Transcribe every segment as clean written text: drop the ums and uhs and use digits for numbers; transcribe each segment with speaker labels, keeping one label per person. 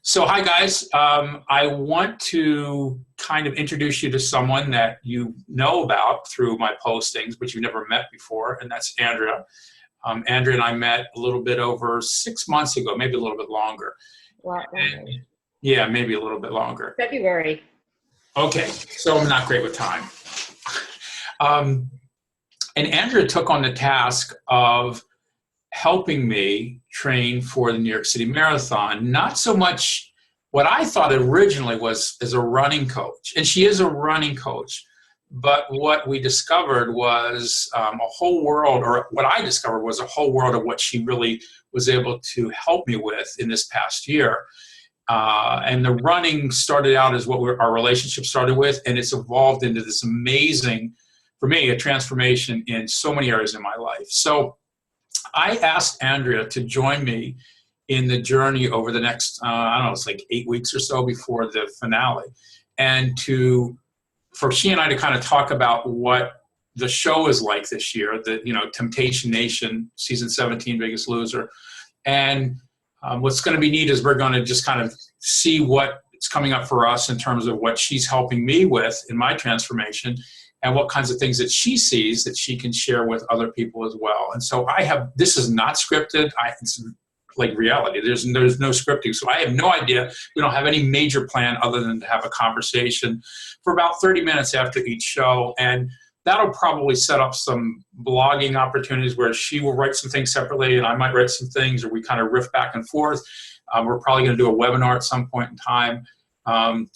Speaker 1: So, hi guys. I want to kind of introduce you to someone that you know about through my postings, but you've never met before, and that's Andrea. Andrea and I met a little bit over 6 months ago, maybe a little bit longer.
Speaker 2: A lot
Speaker 1: And,
Speaker 2: longer.
Speaker 1: yeah, maybe a little bit longer.
Speaker 2: February.
Speaker 1: Okay, so I'm not great with time. Um, and Andrea took on the task of helping me train for the New York City Marathon. Not so much what I thought originally was as a running coach, and she is a running coach. But what we discovered was a whole world, or what I discovered was a whole world of what she really was able to help me with in this past year. And the running started out as what our relationship started with, and it's evolved into this amazing, for me, a transformation in so many areas in my life. So I asked Andrea to join me in the journey over the next, I don't know, it's like 8 weeks or so before the finale, and for she and I to kind of talk about what the show is like this year, Temptation Nation, season 17, Biggest Loser. And what's going to be neat is we're going to just kind of see what's coming up for us in terms of what she's helping me with in my transformation, and what kinds of things that she sees that she can share with other people as well. And so this is not scripted. It's like reality. There's no scripting. So I have no idea. We don't have any major plan other than to have a conversation for about 30 minutes after each show. And that'll probably set up some blogging opportunities where she will write some things separately and I might write some things, or we kind of riff back and forth. We're probably going to do a webinar at some point in time,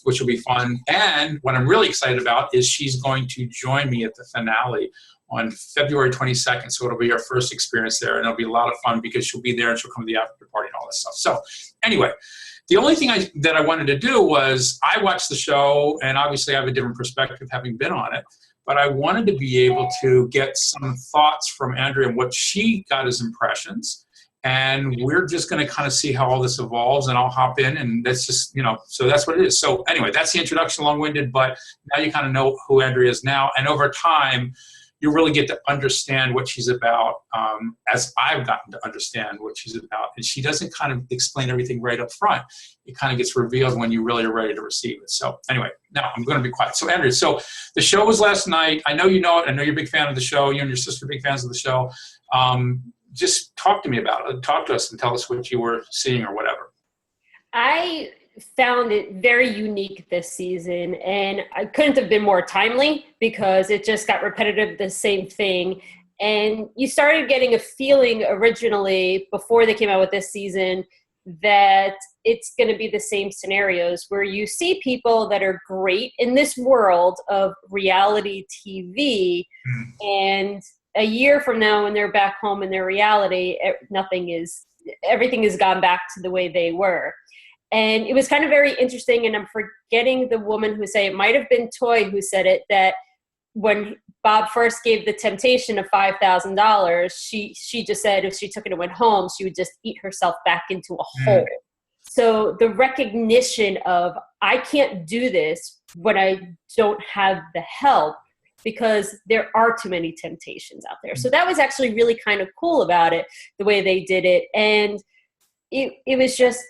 Speaker 1: which will be fun. And what I'm really excited about is she's going to join me at the finale on February 22nd. So it'll be our first experience there, and it'll be a lot of fun because she'll be there and she'll come to the after party and all that stuff. So anyway, the only thing that I wanted to do was I watched the show, and obviously I have a different perspective having been on it, but I wanted to be able to get some thoughts from Andrea and what she got as impressions. And we're just going to kind of see how all this evolves, and I'll hop in, and that's just, so that's what it is. So anyway, that's the introduction, long-winded, but now you kind of know who Andrea is now. And over time, you really get to understand what she's about, as I've gotten to understand what she's about. And she doesn't kind of explain everything right up front. It kind of gets revealed when you really are ready to receive it. So anyway, now I'm going to be quiet. So Andrea, so the show was last night. I know you know it. I know you're a big fan of the show. You and your sister are big fans of the show. Just talk to me about it. Talk to us and tell us what you were seeing or whatever.
Speaker 2: I found it very unique this season, and I couldn't have been more timely because it just got repetitive, the same thing. And you started getting a feeling originally before they came out with this season that it's going to be the same scenarios where you see people that are great in this world of reality TV, and a year from now when they're back home in their reality, everything has gone back to the way they were. And it was kind of very interesting, and I'm forgetting the woman who said it, might have been Toy who said it, that when Bob first gave the temptation of $5,000, she just said if she took it and went home, she would just eat herself back into a hole. So the recognition of, I can't do this when I don't have the help, because there are too many temptations out there. So that was actually really kind of cool about it, the way they did it. And it was just,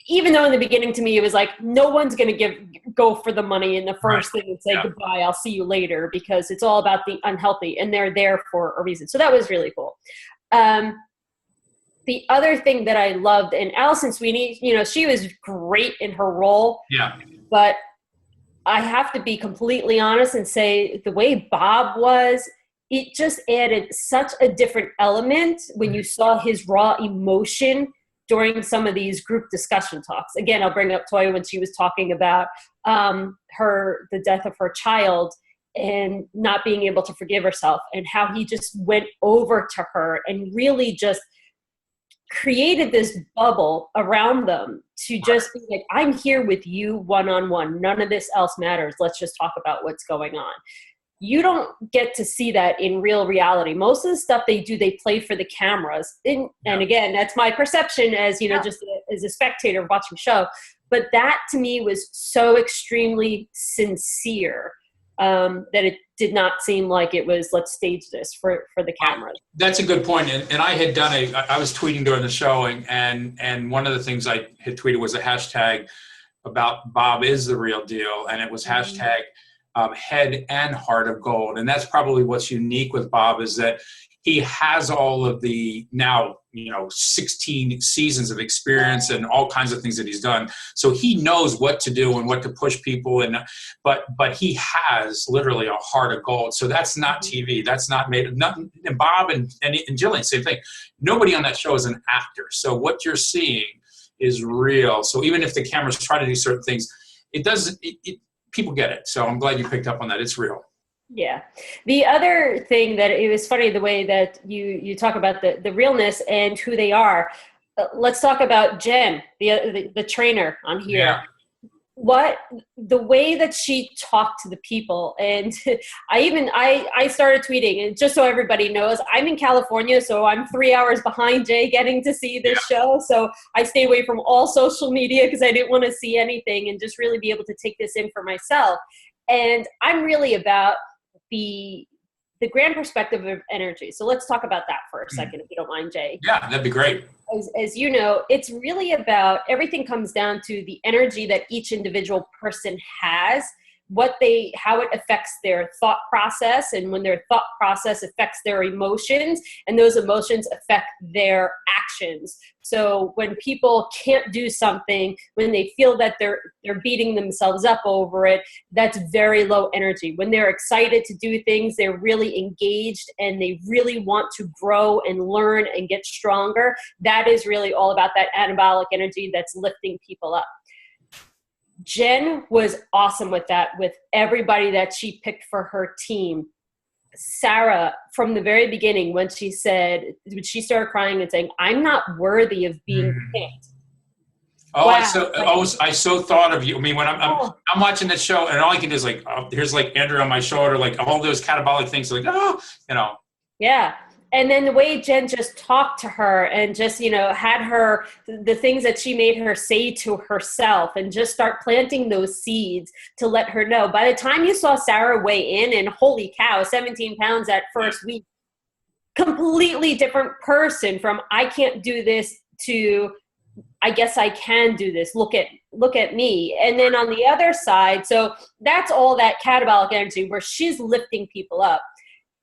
Speaker 2: even though in the beginning to me it was like, no one's going to go for the money in the first thing and say goodbye, I'll see you later, because it's all about the unhealthy and they're there for a reason. So that was really cool. The other thing that I loved, and Alison Sweeney, she was great in her role.
Speaker 1: Yeah.
Speaker 2: But I have to be completely honest and say the way Bob was, it just added such a different element when you saw his raw emotion during some of these group discussion talks. Again, I'll bring up Toya when she was talking about the death of her child and not being able to forgive herself, and how he just went over to her and really just created this bubble around them to just be like, I'm here with you one-on-one. None of this else matters. Let's just talk about what's going on. You don't get to see that in real reality. Most of the stuff they do, they play for the cameras. And again, that's my perception as, just as a spectator watching the show. But that to me was so extremely sincere that it did not seem like it was, let's stage this for the cameras.
Speaker 1: That's a good point. And I had done I was tweeting during the show, and one of the things I had tweeted was a hashtag about Bob is the real deal. And it was hashtag head and heart of gold. And that's probably what's unique with Bob, is that he has all of the now, 16 seasons of experience and all kinds of things that he's done. So he knows what to do and what to push people. But he has literally a heart of gold. So that's not TV. That's not made of nothing. And Bob and Jillian, same thing. Nobody on that show is an actor. So what you're seeing is real. So even if the cameras try to do certain things, people get it. So I'm glad you picked up on that. It's real.
Speaker 2: Yeah. The other thing that it was funny, the way that you talk about the realness and who they are. Let's talk about Jen, the trainer on here.
Speaker 1: Yeah.
Speaker 2: The way that she talked to the people, and I started tweeting, and just so everybody knows, I'm in California, so I'm 3 hours behind Jay getting to see this show. So I stay away from all social media because I didn't want to see anything and just really be able to take this in for myself. And I'm really about the grand perspective of energy. So let's talk about that for a second, if you don't mind, Jay.
Speaker 1: Yeah, that'd be great.
Speaker 2: As you know, it's really about, everything comes down to the energy that each individual person has, how it affects their thought process, and when their thought process affects their emotions, and those emotions affect their actions. So when people can't do something, when they feel that they're beating themselves up over it, that's very low energy. When they're excited to do things, they're really engaged and they really want to grow and learn and get stronger. That is really all about that anabolic energy that's lifting people up. Jen was awesome with that, with everybody that she picked for her team. Sarah, from the very beginning, when she started crying and saying, I'm not worthy of being picked.
Speaker 1: Oh,
Speaker 2: wow.
Speaker 1: I so thought of you. I mean, when I'm watching the show, and all I can do is here's Andrew on my shoulder, all those catabolic things,
Speaker 2: Yeah. And then the way Jen just talked to her and just, had her, the things that she made her say to herself, and just start planting those seeds to let her know. By the time you saw Sarah weigh in, and holy cow, 17 pounds that first week, completely different person from I can't do this to I guess I can do this. Look at me. And then on the other side, so that's all that catabolic energy where she's lifting people up.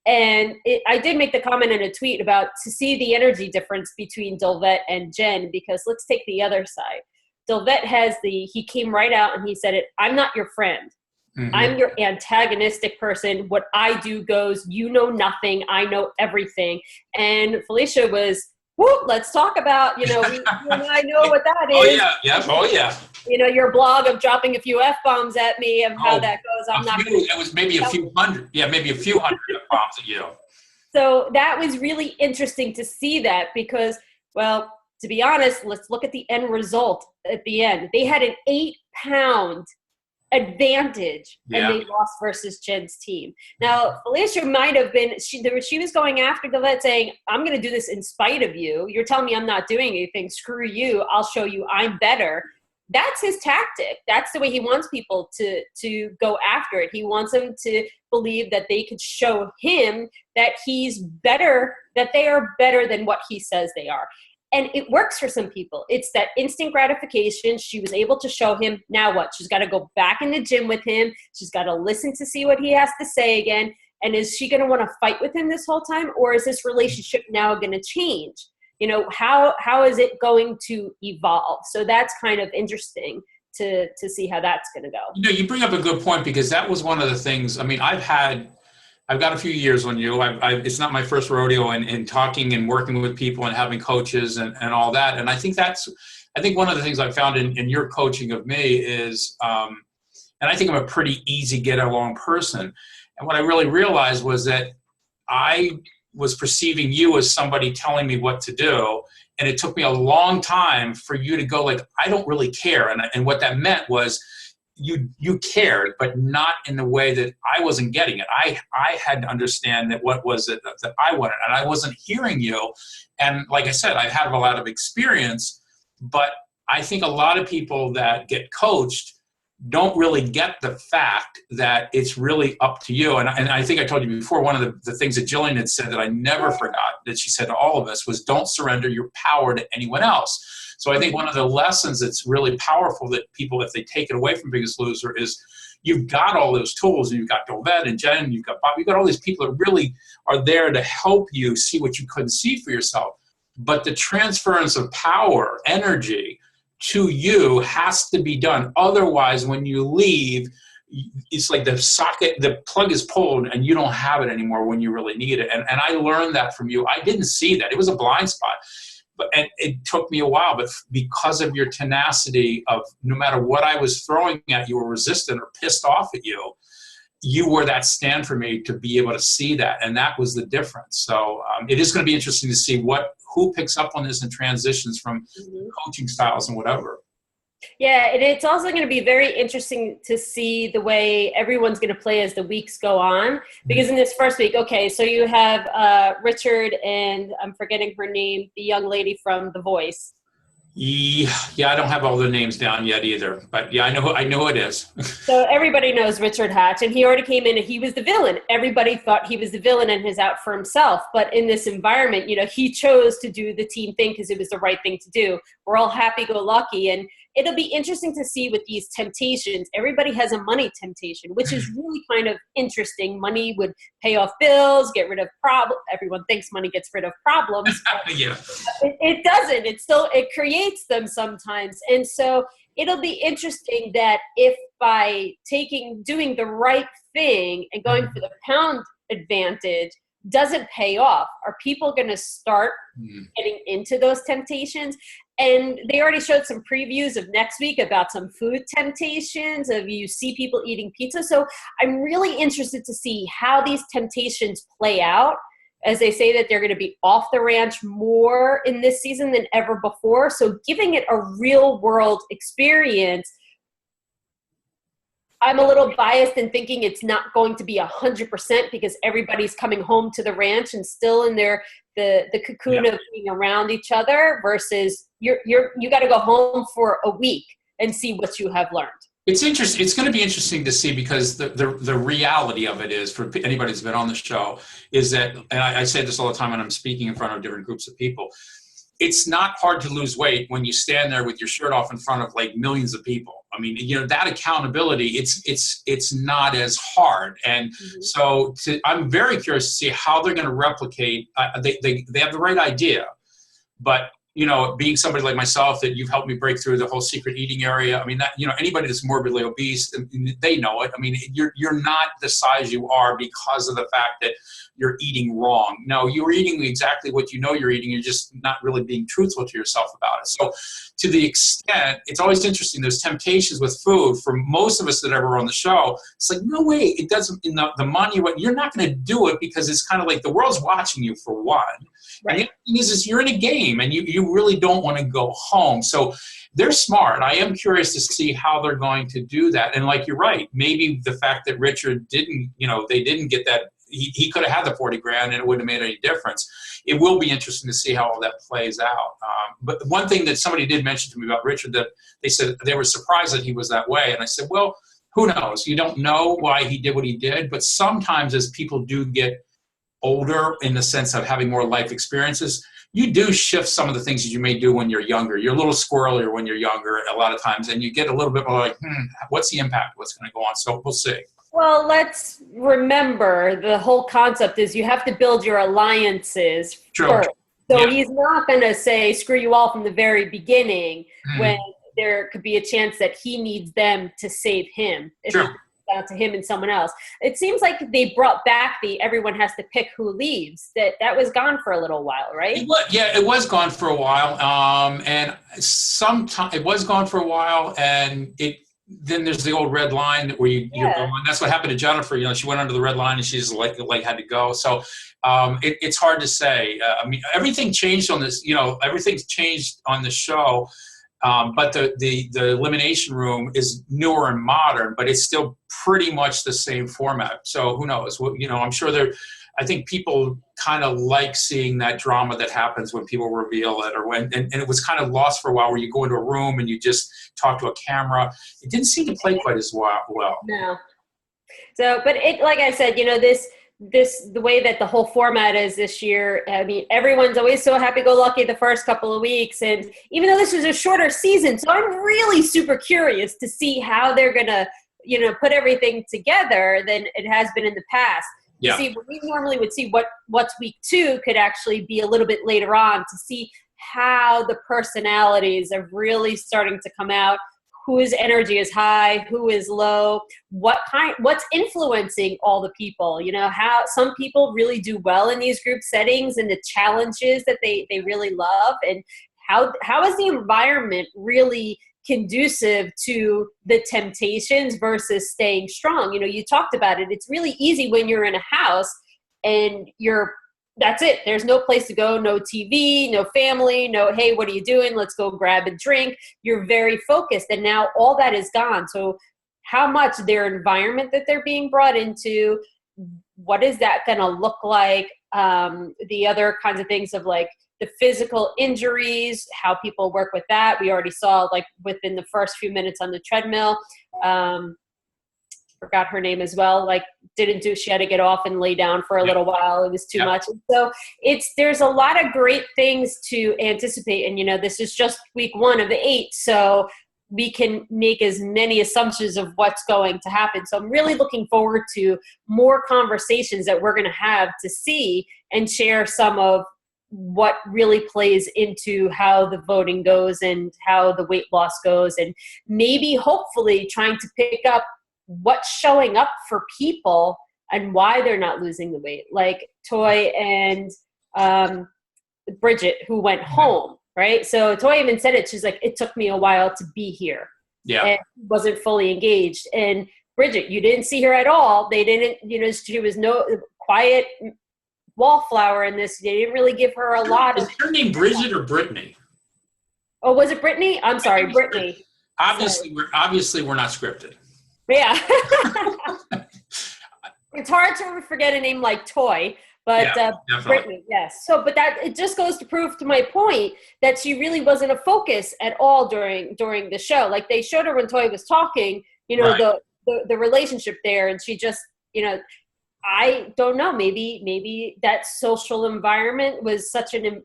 Speaker 2: And I did make the comment in a tweet about to see the energy difference between Dolvet and Jen, because let's take the other side. Dolvet he came right out and he said it, I'm not your friend. Mm-hmm. I'm your antagonistic person. What I do goes, you know nothing. I know everything. And Felicia was, let's talk about, I know what that is.
Speaker 1: Oh yeah. Yes. Oh yeah.
Speaker 2: Your blog of dropping a few F-bombs at me of how that goes.
Speaker 1: It was maybe a few hundred. Yeah, maybe a few hundred F-bombs at you.
Speaker 2: So that was really interesting to see that because, well, to be honest, let's look at the end result at the end. They had an 8-pound advantage and they lost versus Jen's team. Now, Felicia might have been, she was going after Gillette saying, I'm going to do this in spite of you. You're telling me I'm not doing anything. Screw you. I'll show you I'm better. That's his tactic. That's the way he wants people to go after it. He wants them to believe that they could show him that he's better, that they are better than what he says they are. And it works for some people. It's that instant gratification. She was able to show him. Now what? She's got to go back in the gym with him. She's got to listen to see what he has to say again. And is she going to want to fight with him this whole time? Or is this relationship now going to change? How is it going to evolve? So that's kind of interesting to see how that's going to go.
Speaker 1: You bring up a good point, because that was one of the things. I mean, I've got a few years on you. It's not my first rodeo in talking and working with people and having coaches and all that. And I think one of the things I found in your coaching of me is, and I think I'm a pretty easy get along person. And what I really realized was that I was perceiving you as somebody telling me what to do. And it took me a long time for you to go I don't really care. And what that meant was, you cared, but not in the way that I wasn't getting it. I had to understand that what was it that I wanted, and I wasn't hearing you. And like I said, I've had a lot of experience, but I think a lot of people that get coached don't really get the fact that it's really up to you. And I think I told you before, one of the things that Jillian had said that I never forgot, that she said to all of us, was don't surrender your power to anyone else. So I think one of the lessons that's really powerful that people, if they take it away from Biggest Loser, is you've got all those tools, and you've got Dovette and Jen, you've got Bob, you've got all these people that really are there to help you see what you couldn't see for yourself. But the transference of power, energy, to you has to be done. Otherwise, when you leave, it's like the plug is pulled and you don't have it anymore when you really need it. And I learned that from you. I didn't see that. It was a blind spot. And it took me a while, but because of your tenacity of no matter what I was throwing at you or resistant or pissed off at you, you were that stand for me to be able to see that. And that was the difference. So it is going to be interesting to see who picks up on this and transitions from coaching styles and whatever.
Speaker 2: Yeah, and it's also going to be very interesting to see the way everyone's going to play as the weeks go on. Because in this first week, okay, so you have Richard and I'm forgetting her name, the young lady from The Voice.
Speaker 1: Yeah, I don't have all the names down yet either, but yeah, I know who it is.
Speaker 2: So everybody knows Richard Hatch, and he already came in and he was the villain. Everybody thought he was the villain and was out for himself. But in this environment, he chose to do the team thing because it was the right thing to do. We're all happy-go-lucky, and it'll be interesting to see with these temptations. Everybody has a money temptation, which is really kind of interesting. Money would pay off bills, get rid of problems. Everyone thinks money gets rid of problems.
Speaker 1: Yeah.
Speaker 2: It doesn't. It creates them sometimes. And so it'll be interesting that if by doing the right thing and going for the pound advantage doesn't pay off, are people going to start getting into those temptations? And they already showed some previews of next week about some food temptations of you see people eating pizza. So I'm really interested to see how these temptations play out, as they say that they're going to be off the ranch more in this season than ever before. So giving it a real world experience. I'm a little biased in thinking it's not going to be 100% because everybody's coming home to the ranch and still in the cocoon of being around each other versus you got to go home for a week and see what you have learned.
Speaker 1: It's interesting. It's going to be interesting to see because the reality of it is, for anybody who's been on the show, is that, and I say this all the time when I'm speaking in front of different groups of people, it's not hard to lose weight when you stand there with your shirt off in front of like millions of people. I mean, that accountability, it's not as hard. And so I'm very curious to see how they're going to replicate. They have the right idea, but being somebody like myself that you've helped me break through the whole secret eating area. I mean, that, anybody that's morbidly obese, they know it. I mean, you're not the size you are because of the fact that you're eating wrong. No, you're eating exactly what you're eating. You're just not really being truthful to yourself about it. So to the extent, it's always interesting, those temptations with food for most of us that ever on the show, it's like, no way, it doesn't, the money, you're not going to do it because it's kind of like the world's watching you for one. Right. And the other thing is you're in a game and you really don't want to go home. So they're smart. I am curious to see how they're going to do that. And like, you're right, maybe the fact that Richard didn't, they didn't get that, he could have had the 40 grand and it wouldn't have made any difference. It will be interesting to see how all that plays out. But one thing that somebody did mention to me about Richard, that they said they were surprised that he was that way. And I said, well, who knows? You don't know why he did what he did. But sometimes as people do get older in the sense of having more life experiences, you do shift some of the things that you may do when you're younger. You're a little squirrelier when you're younger a lot of times, and you get a little bit more like, what's the impact? What's going to go on? So we'll see.
Speaker 2: Well, let's remember the whole concept is you have to build your alliances first. So he's not going to say, screw you all from the very beginning when there could be a chance that he needs them to save him.
Speaker 1: Sure.
Speaker 2: Out to him and someone else. It seems like they brought back the everyone has to pick who leaves. That was gone for a little while, right?
Speaker 1: It was gone for a while. And sometimes it was gone for a while, and then there's the old red line where you're going. That's what happened to Jennifer. She went under the red line and she's like had to go. So it's hard to say. I mean, everything changed on this. Everything's changed on the show. But the Elimination Room is newer and modern, but it's still pretty much the same format. So who knows? Well, I'm sure I think people kind of like seeing that drama that happens when people reveal it, or and it was kind of lost for a while, where you go into a room and you just talk to a camera. It didn't seem to play quite as well.
Speaker 2: No. So, but it, like I said, the way that the whole format is this year, I mean, everyone's always so happy-go-lucky the first couple of weeks. And even though this is a shorter season, so I'm really super curious to see how they're going to, put everything together than it has been in the past.
Speaker 1: Yeah.
Speaker 2: See, we normally would see what's week 2 could actually be a little bit later on, to see how the personalities are really starting to come out, whose energy is high, who is low, what's influencing all the people, how some people really do well in these group settings and the challenges that they really love, and how is the environment really conducive to the temptations versus staying strong. You talked about it. It's really easy when you're in a house and that's it. There's no place to go, no TV, no family, no, hey, what are you doing? Let's go grab a drink. You're very focused. And now all that is gone. So how much their environment that they're being brought into, what is that going to look like? The other kinds of things of like the physical injuries, how people work with that. We already saw like within the first few minutes on the treadmill, forgot her name as well, like she had to get off and lay down for a little while. It was too much. And so there's a lot of great things to anticipate. And, this is just week 1 of the 8. So we can make as many assumptions of what's going to happen. So I'm really looking forward to more conversations that we're going to have to see and share some of what really plays into how the voting goes and how the weight loss goes, and maybe hopefully trying to pick up what's showing up for people and why they're not losing the weight. Like Toy and Bridget, who went home, right? So Toy even said it. She's like, it took me a while to be here.
Speaker 1: Yeah.
Speaker 2: And wasn't fully engaged. And Bridget, you didn't see her at all. They didn't, she was no quiet wallflower in this. They didn't really give her a lot of.
Speaker 1: Is her name Bridget or Brittany?
Speaker 2: Oh, was it Brittany? I'm sorry, Brittany.
Speaker 1: Obviously, we're not scripted.
Speaker 2: Yeah. It's hard to forget a name like Toy, but Brittany, yes. So, but that it just goes to prove to my point that she really wasn't a focus at all during the show. Like they showed her when Toy was talking, right. the relationship there, and she just, I don't know. Maybe that social environment was such an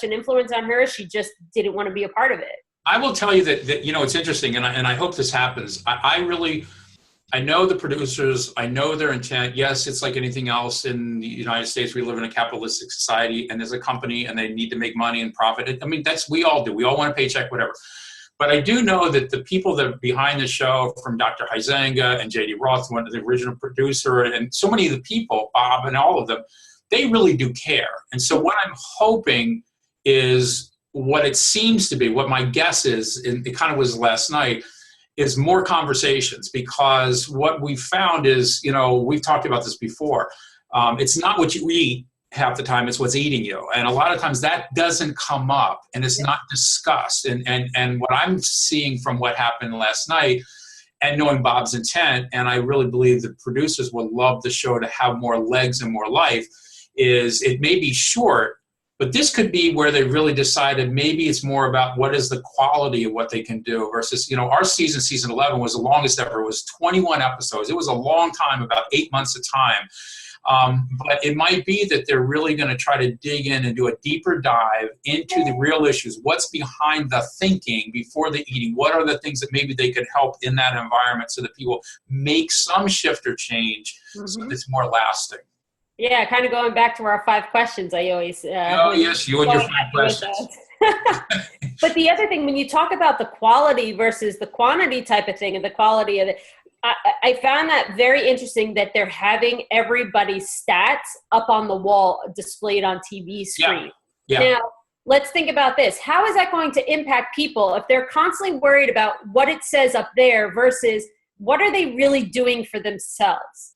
Speaker 2: influence on her. She just didn't want to be a part of it.
Speaker 1: I will tell you that it's interesting, and I hope this happens. I know the producers. I know their intent. Yes, it's like anything else in the United States. We live in a capitalistic society, and there's a company, and they need to make money and profit. I mean, we all do. We all want a paycheck, whatever. But I do know that the people that are behind the show, from Dr. Huizenga and J.D. Roth, one of the original producer, and so many of the people, Bob and all of them, they really do care. And so what I'm hoping is what it seems to be, what my guess is, and it kind of was last night, is more conversations, because what we found is, we've talked about this before, it's not what you eat half the time, it's what's eating you. And a lot of times that doesn't come up and it's not discussed. And what I'm seeing from what happened last night, and knowing Bob's intent, and I really believe the producers would love the show to have more legs and more life, is it may be short, but this could be where they really decided maybe it's more about what is the quality of what they can do versus, our season 11 was the longest ever. It was 21 episodes. It was a long time, about 8 months of time. But it might be that they're really going to try to dig in and do a deeper dive into the real issues. What's behind the thinking before the eating? What are the things that maybe they could help in that environment so that people make some shift or change so that it's more lasting?
Speaker 2: Yeah, kind of going back to our 5 questions. I always
Speaker 1: yes, you and your 5 questions.
Speaker 2: But the other thing, when you talk about the quality versus the quantity type of thing, and the quality of it, I found that very interesting that they're having everybody's stats up on the wall displayed on TV screen.
Speaker 1: Yeah.
Speaker 2: Now, let's think about this. How is that going to impact people if they're constantly worried about what it says up there versus what are they really doing for themselves?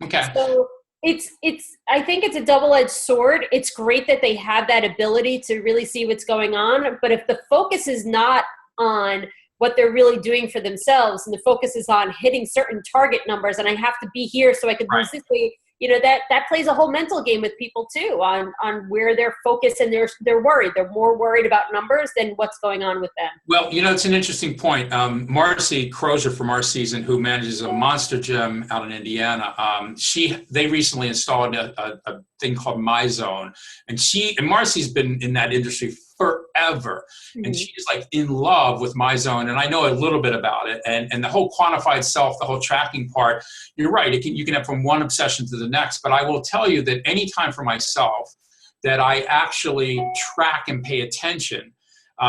Speaker 1: Okay.
Speaker 2: So I think it's a double-edged sword. It's great that they have that ability to really see what's going on, but if the focus is not on what they're really doing for themselves, and the focus is on hitting certain target numbers, and I have to be here so I can lose this weight, that plays a whole mental game with people too on where they're focused and they're worried. They're more worried about numbers than what's going on with them.
Speaker 1: Well, it's an interesting point. Marcy Crozier from our season, who manages a monster gym out in Indiana, they recently installed a thing called MyZone, and Marcy's been in that industry forever, and she's like in love with MyZone, and I know a little bit about it, and the whole quantified self, the whole tracking part. You're right. You can have from one obsession to the next, but I will tell you that any time for myself that I actually track and pay attention.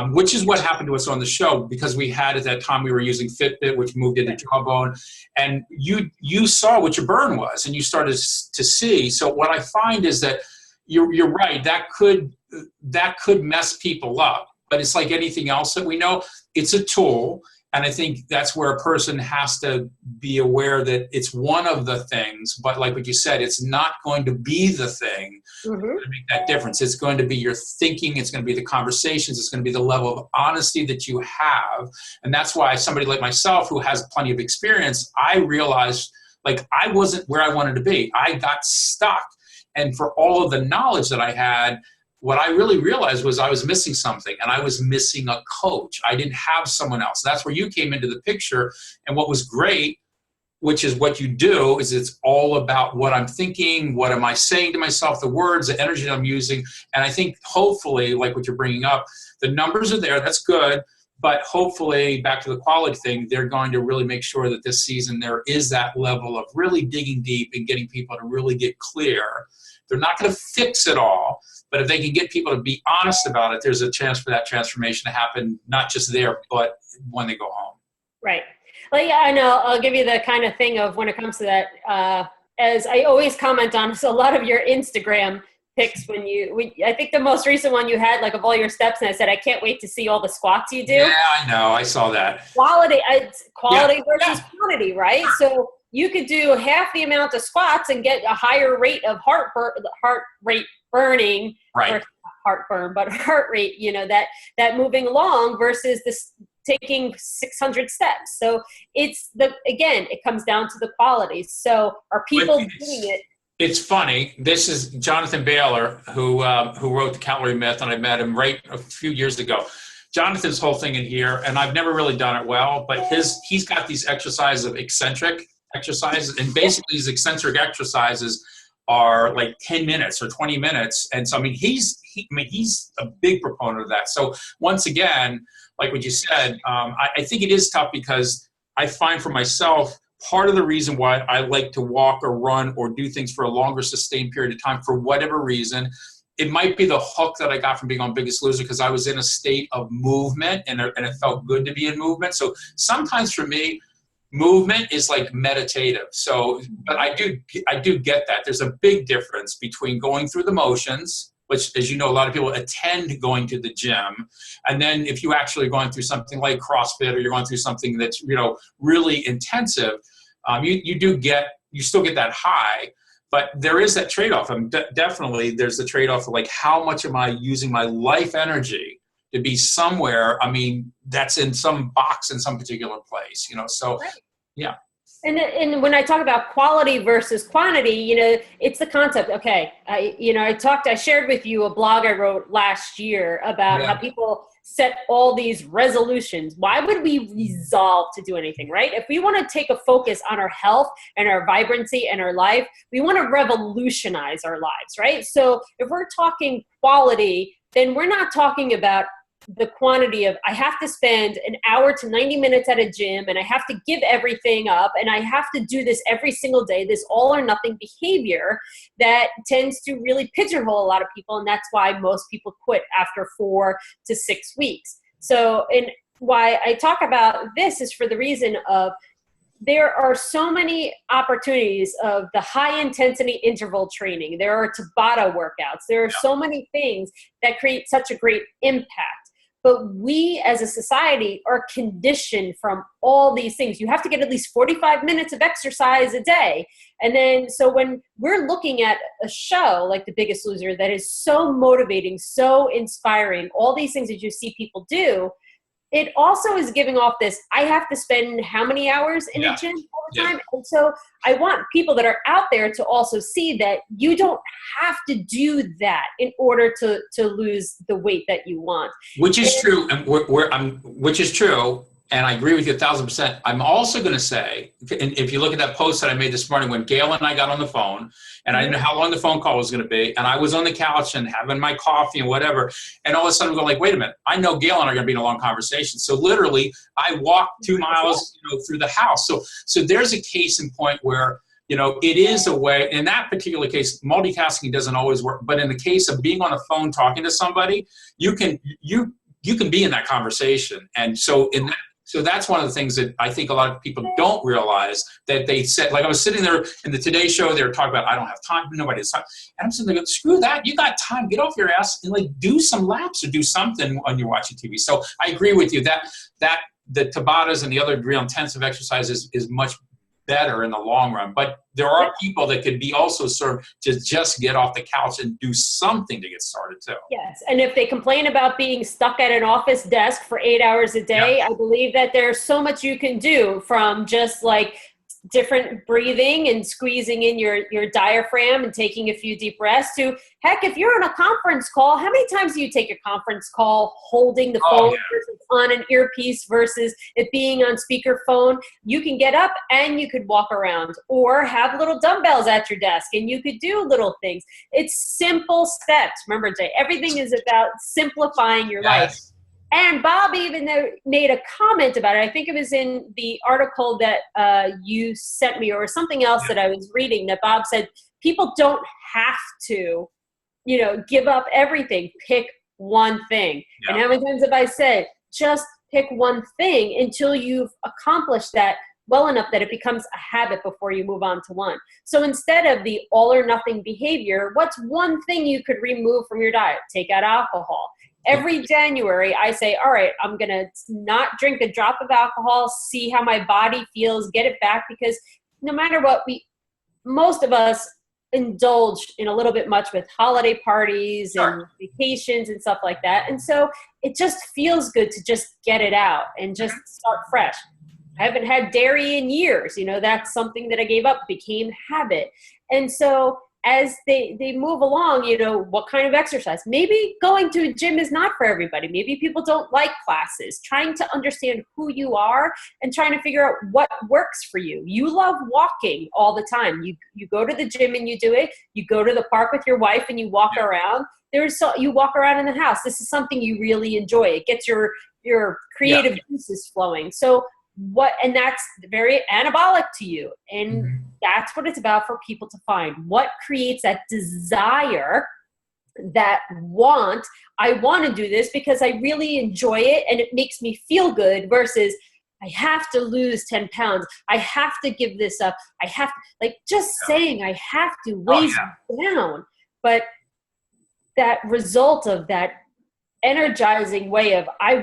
Speaker 1: Which is what happened to us on the show, because we had at that time we were using Fitbit, which moved into Jawbone, and you saw what your burn was, and you started to see. So what I find is that you're right, that could mess people up, but it's like anything else that we know. It's a tool, and I think that's where a person has to be aware that it's one of the things, but like what you said, it's not going to be the thing to make that difference. It's going to be your thinking, it's going to be the conversations, it's going to be the level of honesty that you have. And that's why somebody like myself, who has plenty of experience, I realized like I wasn't where I wanted to be. I got stuck. And for all of the knowledge that I had, what I really realized was I was missing something, and I was missing a coach. I didn't have someone else. That's where you came into the picture. And what was great, which is what you do, is it's all about what I'm thinking, what am I saying to myself, the words, the energy that I'm using. And I think hopefully, like what you're bringing up, the numbers are there, that's good. But hopefully, back to the quality thing, they're going to really make sure that this season there is that level of really digging deep and getting people to really get clear. They're not going to fix it all, but if they can get people to be honest about it, there's a chance for that transformation to happen, not just there, but when they go home.
Speaker 2: Right. Well, yeah, I know. I'll give you the kind of thing of when it comes to that, as I always comment on, so a lot of your Instagram pics I think the most recent one you had, like of all your steps, and I said, I can't wait to see all the squats you do.
Speaker 1: Yeah, I know. I saw that.
Speaker 2: Quality versus quantity, right? So you could do half the amount of squats and get a higher rate of heart rate burning,
Speaker 1: right?
Speaker 2: Or heartburn, but heart rate, that moving along versus this taking 600 steps. So it comes down to the quality. So are people doing it?
Speaker 1: It's funny. This is Jonathan Baylor, who wrote The Calorie Myth, and I met him right a few years ago. Jonathan's whole thing in here, and I've never really done it well, but he's got these exercises of eccentric exercises, and basically these eccentric exercises are like 10 minutes or 20 minutes. And so, he's a big proponent of that. So once again, like what you said, I think it is tough because I find for myself, part of the reason why I like to walk or run or do things for a longer sustained period of time, for whatever reason, it might be the hook that I got from being on Biggest Loser, because I was in a state of movement and it felt good to be in movement. So sometimes for me, movement is like meditative. So, but I do get that. There's a big difference between going through the motions, which, as you know, a lot of people attend going to the gym. And then if you actually are going through something like CrossFit, or you're going through something that's, really intensive, you still get that high, but there is that trade-off. Definitely there's the trade-off of like, how much am I using my life energy to be somewhere, that's in some box in some particular place, so right. Yeah.
Speaker 2: And when I talk about quality versus quantity, it's the concept. Okay. I shared with you a blog I wrote last year about how people set all these resolutions. Why would we resolve to do anything, right? If we want to take a focus on our health and our vibrancy and our life, we want to revolutionize our lives, right? So if we're talking quality, then we're not talking about the quantity of, I have to spend an hour to 90 minutes at a gym, and I have to give everything up, and I have to do this every single day, this all or nothing behavior that tends to really pigeonhole a lot of people. And that's why most people quit after 4 to 6 weeks. So, and why I talk about this is for the reason of, there are so many opportunities of the high intensity interval training. There are Tabata workouts. There are so many things that create such a great impact. But we as a society are conditioned from all these things. You have to get at least 45 minutes of exercise a day. And then, so when we're looking at a show like The Biggest Loser that is so motivating, so inspiring, all these things that you see people do, it also is giving off this, I have to spend how many hours in
Speaker 1: Yeah.
Speaker 2: the gym all the
Speaker 1: Yeah.
Speaker 2: time? And so I want people that are out there to also see that you don't have to do that in order to lose the weight that you want.
Speaker 1: Which is true, and which is true, and I agree with you 1,000%. I'm also going to say, and if you look at that post that I made this morning when Gail and I got on the phone, and I didn't know how long the phone call was going to be, and I was on the couch and having my coffee and whatever, and all of a sudden I'm going like, wait a minute, I know Gail and I are going to be in a long conversation. So literally, I walked 2 miles, through the house. So there's a case in point where, it is a way. In that particular case, multitasking doesn't always work, but in the case of being on a phone talking to somebody, you can be in that conversation. And so so that's one of the things that I think a lot of people don't realize, that they said, like I was sitting there in the Today Show, they were talking about, I don't have time, nobody has time. And I'm sitting there going, screw that, you got time, get off your ass and like do some laps or do something when you're watching TV. So I agree with you that the Tabatas and the other real intensive exercises is much better in the long run. But there are people that could be also served to just get off the couch and do something to get started too.
Speaker 2: Yes, and if they complain about being stuck at an office desk for 8 hours a day, I believe that there's so much you can do, from just like different breathing and squeezing in your diaphragm and taking a few deep breaths, to heck, if you're on a conference call, how many times do you take a conference call holding the phone versus on an earpiece versus it being on speakerphone? You can get up and you could walk around, or have little dumbbells at your desk and you could do little things. It's simple steps. Remember, Jay, everything is about simplifying your life. And Bob even made a comment about it. I think it was in the article that you sent me, or something else that I was reading, that Bob said people don't have to, give up everything. Pick one thing. And how many times have I said, just pick one thing until you've accomplished that well enough that it becomes a habit before you move on to one. So instead of the all or nothing behavior, what's one thing you could remove from your diet? Take out alcohol. Every January, I say, all right, I'm going to not drink a drop of alcohol, see how my body feels, get it back, because no matter what, most of us indulge in a little bit much with holiday parties and vacations and stuff like that. And so it just feels good to just get it out and just start fresh. I haven't had dairy in years. That's something that I gave up, became habit. And so as they move along, what kind of exercise? Maybe going to a gym is not for everybody. Maybe people don't like classes. Trying to understand who you are and trying to figure out what works for you. You love walking all the time. You go to the gym and you do it. You go to the park with your wife and you walk around. You walk around in the house. This is something you really enjoy. It gets your creative juices flowing. So and that's very anabolic to you. And that's what it's about for people to find. What creates that desire, that I want to do this because I really enjoy it and it makes me feel good, versus I have to lose 10 pounds. I have to give this up. I have to, saying I have to weighs you down. But that result of that energizing way of I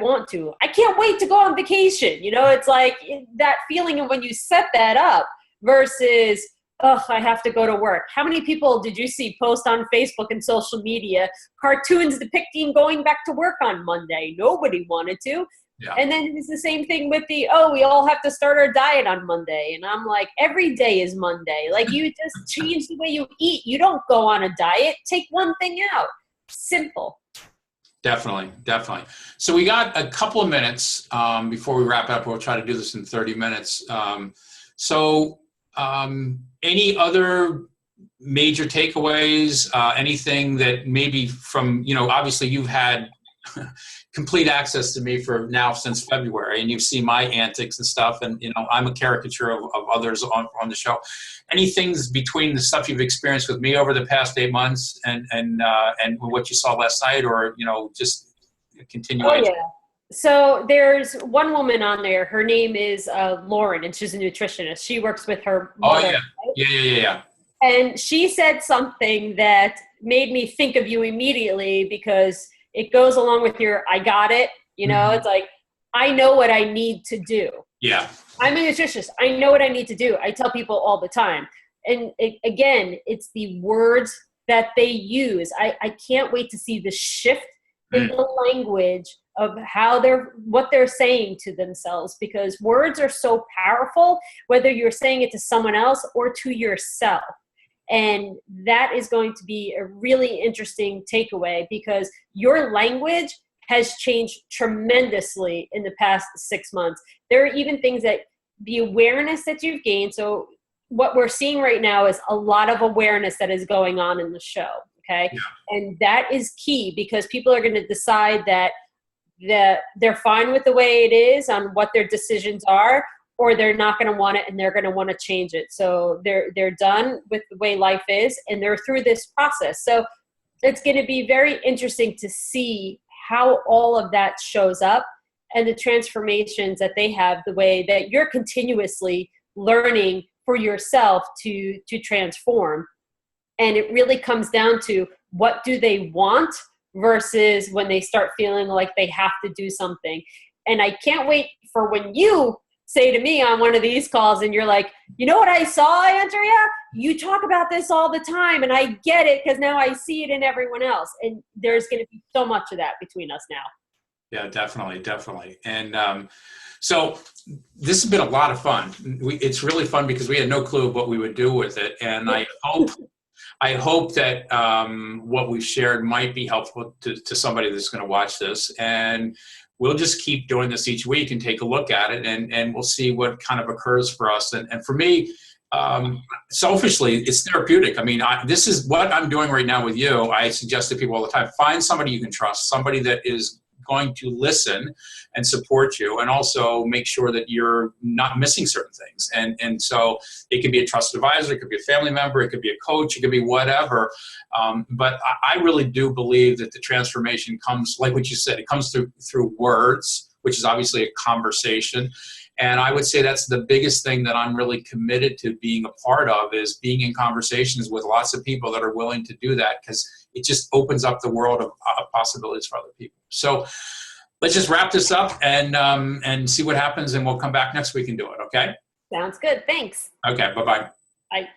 Speaker 2: can't wait to go on vacation. It's like that feeling of when you set that up versus, I have to go to work. How many people did you see post on Facebook and social media cartoons depicting going back to work on Monday? Nobody wanted to. Yeah. And then it's the same thing with we all have to start our diet on Monday. And I'm like, every day is Monday. Like, you just change the way you eat. You don't go on a diet. Take one thing out. Simple.
Speaker 1: Definitely. So we got a couple of minutes before we wrap up. We'll try to do this in 30 minutes. Any other major takeaways? Anything that maybe from, obviously you've had complete access to me for now since February, and you've seen my antics and stuff, and I'm a caricature of others on the show. Any things between the stuff you've experienced with me over the past 8 months and what you saw last night, or just continuing?
Speaker 2: Oh yeah. So there's one woman on there. Her name is Lauren, and she's a nutritionist. She works with her mother.
Speaker 1: Oh yeah, yeah.
Speaker 2: And she said something that made me think of you immediately, because it goes along with your I got it. It's like, I know what I need to do. Yeah. I'm a nutritionist. I know what I need to do. I tell people all the time. And again, it's the words that they use. I can't wait to see the shift in the language of what they're saying to themselves, because words are so powerful, whether you're saying it to someone else or to yourself. And that is going to be a really interesting takeaway, because your language has changed tremendously in the past 6 months. There are even things that the awareness that you've gained. So what we're seeing right now is a lot of awareness that is going on in the show. Okay.
Speaker 1: Yeah.
Speaker 2: And that is key, because people are going to decide that they're fine with the way it is on what their decisions are, or they're not going to want it and they're going to want to change it. So they're done with the way life is, and they're through this process. So it's going to be very interesting to see how all of that shows up, and the transformations that they have, the way that you're continuously learning for yourself to transform. And it really comes down to, what do they want versus when they start feeling like they have to do something. And I can't wait for when you say to me on one of these calls and you're like, you know what I saw, Andrea? You talk about this all the time, and I get it because now I see it in everyone else. And there's going to be so much of that between us now.
Speaker 1: Yeah, definitely. And so this has been a lot of fun. It's really fun because we had no clue of what we would do with it. And I hope that what we've shared might be helpful to somebody that's going to watch this. And we'll just keep doing this each week and take a look at it, and we'll see what kind of occurs for us. And for me, selfishly, it's therapeutic. I mean, this is what I'm doing right now with you. I suggest to people all the time, find somebody you can trust, somebody that is going to listen and support you, and also make sure that you're not missing certain things. And so it could be a trusted advisor, it could be a family member, it could be a coach, it could be whatever. But I really do believe that the transformation comes, like what you said, it comes through words, which is obviously a conversation. And I would say that's the biggest thing that I'm really committed to being a part of, is being in conversations with lots of people that are willing to do that, because it just opens up the world of possibilities for other people. So let's just wrap this up and see what happens, and we'll come back next week and do it, okay?
Speaker 2: Sounds good. Thanks.
Speaker 1: Okay, bye-bye.
Speaker 2: Bye.